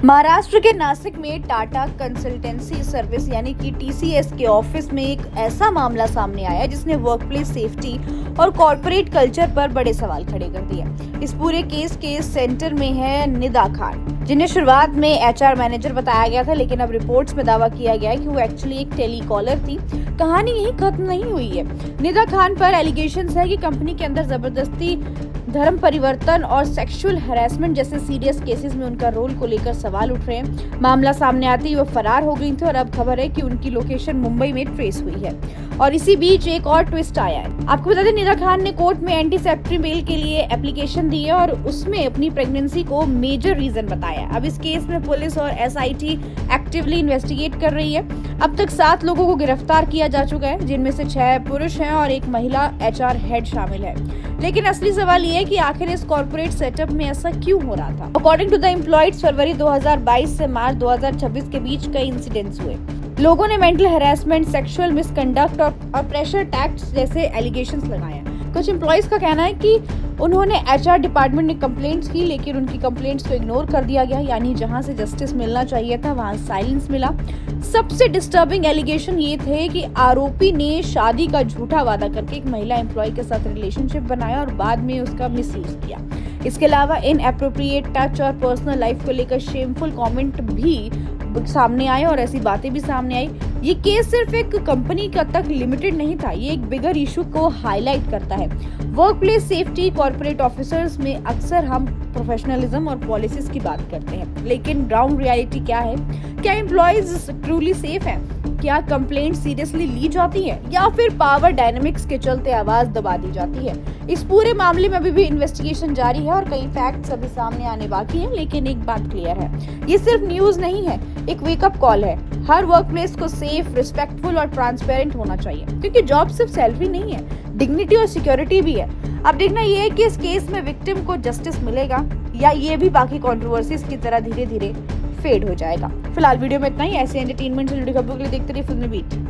महाराष्ट्र के नासिक में Tata consultancy service यानी कि टीसीएस के ऑफिस में एक ऐसा मामला सामने आया जिसने वर्कप्लेस सेफ्टी और कॉर्पोरेट कल्चर पर बड़े सवाल खड़े कर दिए। इस पूरे केस के सेंटर में है निदा खान, जिन्हें शुरुआत में एचआर मैनेजर बताया गया था, लेकिन अब रिपोर्ट्स में दावा किया गया है कि वो एक्चुअली एक टेलीकॉलर थी। कहानी यही खत्म नहीं हुई है। निदा खान पर एलिगेशंस है कि कंपनी के अंदर जबरदस्ती, धर्म परिवर्तन और सेक्सुअल हैरेसमेंट जैसे सीरियस केसेस में उनका रोल को लेकर सवाल उठ रहे हैं। मामला सामने आते ही वो फरार हो गई थी और अब खबर है कि उनकी लोकेशन मुंबई में ट्रेस हुई है। और इसी बीच एक और ट्विस्ट आया है। आपको बता दें, निदा खान ने कोर्ट में एंटीसेप्टरी बेल के लिए एप्लीकेशन दी है और उसमें अपनी प्रेगनेंसी को मेजर रीजन बताया। अब इस केस में पुलिस और एसआईटी एक्टिवली इन्वेस्टिगेट कर रही है। अब तक 7 लोगों को गिरफ्तार किया जा चुका है, जिनमें से 6 पुरुष हैं और एक महिला एचआर हेड शामिल है। लेकिन असली सवाल ये है कि आखिर इस कॉर्पोरेट सेटअप में ऐसा क्यों हो रहा था। अकॉर्डिंग टू द एम्प्लॉयज, फरवरी 2022 से मार्च 2026 के बीच कई इंसिडेंट्स हुए। लोगों ने मेंटल हैरेसमेंट, सेक्सुअल मिसकंडक्ट और प्रेशर टैक्स जैसे एलिगेशंस लगाए हैं। कुछ एम्प्लॉयज का कहना है कि उन्होंने एचआर डिपार्टमेंट ने कंप्लेंट्स की, लेकिन उनकी कंप्लेंट्स को इग्नोर कर दिया गया, यानी जहां से जस्टिस मिलना चाहिए था वहां साइलेंस मिला। सबसे डिस्टर्बिंग एलिगेशन ये थे कि आरोपी ने शादी का झूठा वादा करके एक महिला एम्प्लॉय के साथ रिलेशनशिप बनाया और बाद में उसका मिसयूज किया। इसके अलावा इनएप्रोप्रिएट टच और पर्सनल लाइफ को लेकर शेमफुल कमेंट भी सामने आए और ऐसी बातें भी सामने आई। ये केस सिर्फ एक कंपनी का तक लिमिटेड नहीं था, ये एक बिगर इशू को हाईलाइट करता है। वर्कप्लेस सेफ्टी, कॉर्पोरेट ऑफिसर्स में अक्सर हम प्रोफेशनलिज्म और पॉलिसीज की बात करते हैं, लेकिन ग्राउंड रियलिटी क्या है? क्या एम्प्लॉयज ट्रूली सेफ हैं? क्या कंप्लेंट सीरियसली ली जाती है या फिर पावर डायनामिक्स के चलते आवाज दबा दी जाती है? इस पूरे मामले में अभी भी इन्वेस्टिगेशन जारी है और कई फैक्ट्स अभी सामने आने बाकी हैं, लेकिन एक बात क्लियर है, ये सिर्फ न्यूज नहीं है, एक वेकअप कॉल है। हर वर्कप्लेस को सेफ, रिस्पेक्टफुल और ट्रांसपेरेंट होना चाहिए, क्योंकि जॉब सिर्फ सैलरी नहीं है, डिग्निटी और सिक्योरिटी भी है। अब देखना ये है कि इस केस में विक्टिम को जस्टिस मिलेगा या ये भी बाकी कंट्रोवर्सीज की तरह धीरे धीरे फेड हो जाएगा। फिलहाल वीडियो में इतना ही। ऐसे एंटरटेनमेंट से जुड़ी खबरों के लिए देखते रहिए फिल्मी बीट।